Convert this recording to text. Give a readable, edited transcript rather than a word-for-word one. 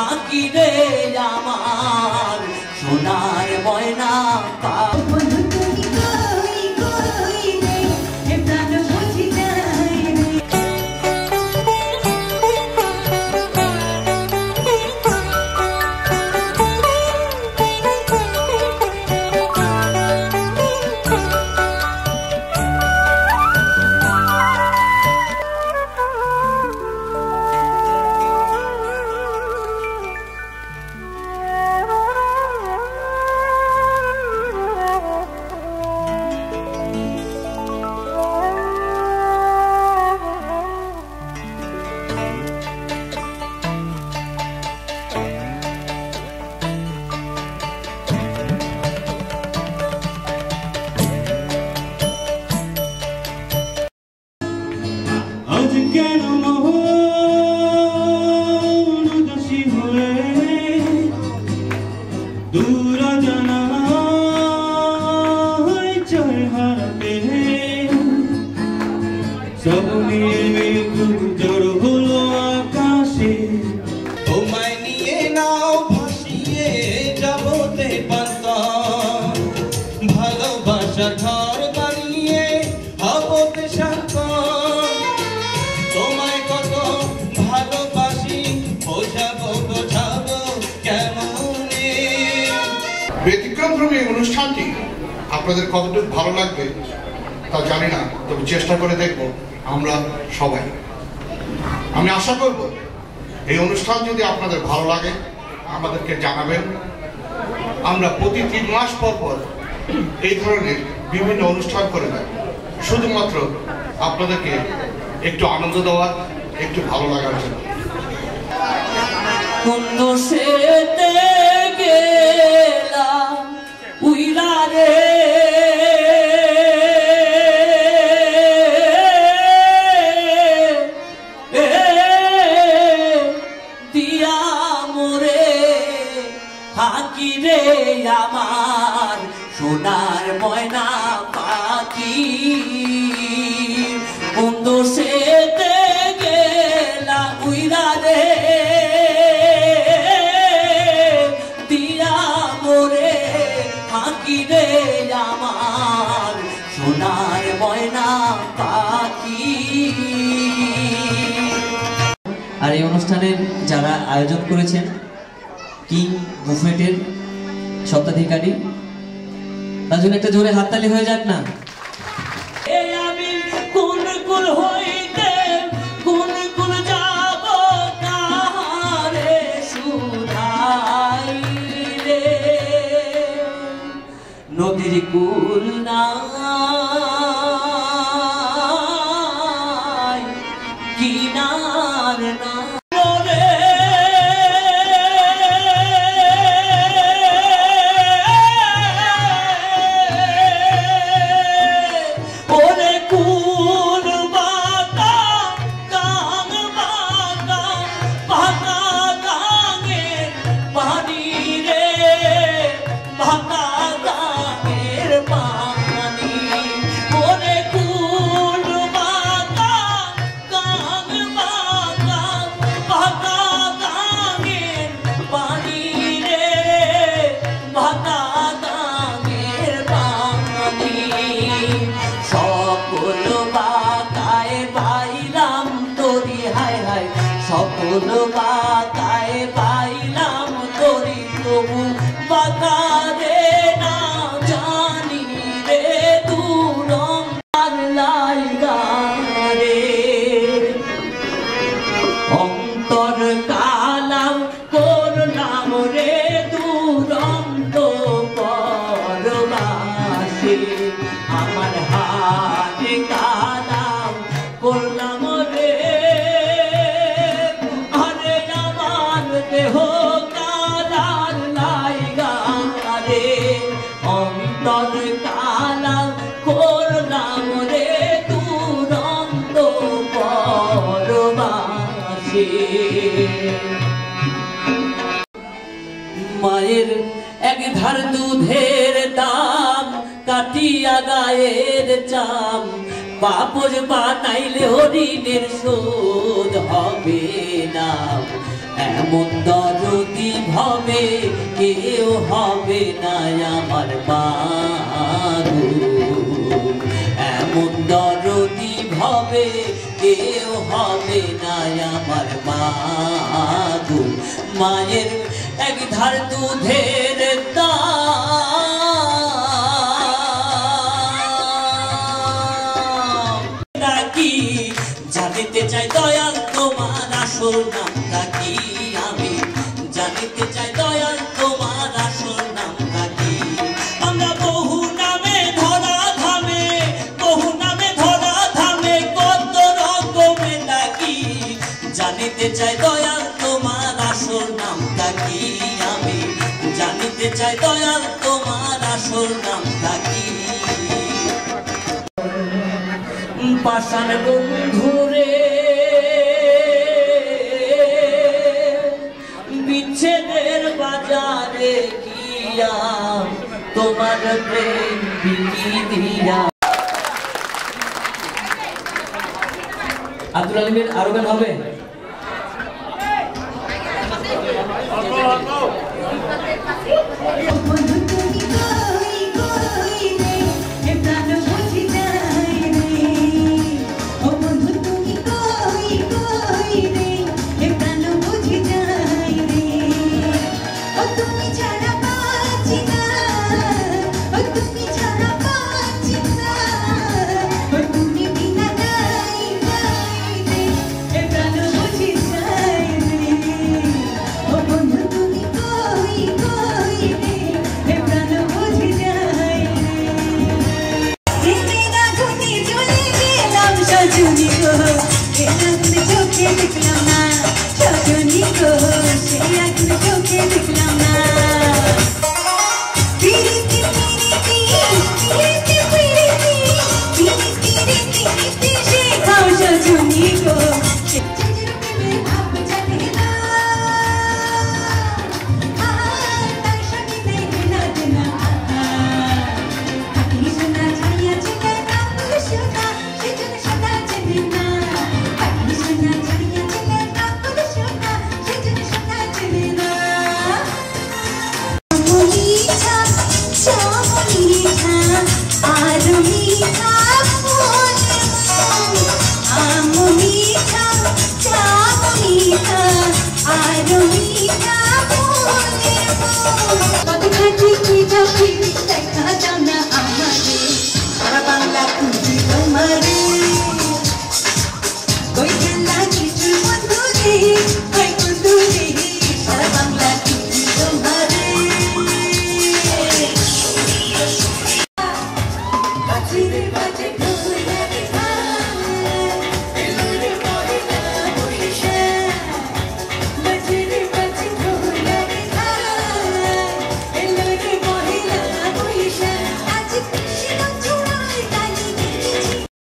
ফাঁকি রে আমার সোনার ময়না ঘর বানিয়ে হবতে শান্ত তোমায় কত ভালোবাসি বোঝাবো বোঝাবো কেমনে। ব্যতিক্রমধর্মী অনুষ্ঠানটি আপনাদের কতটুকু ভালো লাগবে তা জানি না, তবে চেষ্টা করে দেখব আমরা সবাই। আমি আশা করব এই অনুষ্ঠান যদি আপনাদের ভালো লাগে আমাদেরকে জানাবেন। আমরা প্রতি 3 মাস পর পর এই ধরনের বিভিন্ন অনুষ্ঠান করে থাকি, শুধুমাত্র আপনাদেরকে একটু আনন্দ দেওয়ার, একটু ভালো লাগার জন্য। ফাঁকি রে আমার সোনার ময়না পাখি কোন সেতে গেলা উইরা রে দিয়া মোরে ফাঁকি রে আমার সোনার ময়না পাখি। আর এই অনুষ্ঠানের যারা আয়োজন করেছেন কিং বুফেটের স্বত্বাধিকারী, তার জন্য একটা জোরে হাততালি হয়ে যাক না। আমি কোন কোন হইতে কোন কোন যাব তাহারে সুধাই রে নদীর কুল নাই কিনার না সকল বাতায় পাইলাম তোরি তবু বাতারে না জানি রে দূরম লাইগা রে অন্তর কালাম করলাম রে দুরন্ত পরবাসে আমার হাতে কালাম করলাম রে দেহ কালার লাইগা রে অন্তর কালা করলাম রে দুরন্ত পরবাসে। মায়ের এক ধার দুধের দাম কাটিয়া গায়ের চাম বাপর বানাইলে হরিণের শোধ হবে না এমন দরদ দরদি ভবে কেউ হবে না আমার মাগো, এমন দরদি ভবে কেউ হবে না আমার মাগো। মায়ের এক ধার দুধের দাম নাকি জানিতে চাই দয়াল তোমার আসল নামটা কি, আমি জানিতে চাই দয়াল তোমার আসল নামটা কি। আমরা বহু নামে ধরা ধামে, বহু নামে ধরা ধামে কত রকমে ডাকি, জানিতে চাই দয়াল তোমার আসল নামটা কি, আমি জানিতে চাই দয়াল তোমার আসল নামটা কি। পাষাণ বন্ধুরে বিচ্ছেদের বাজারে গিয়া তোমার প্রেম বিকি দিয়া। আব্দুল আলিমের আরো গান হবে? I don't need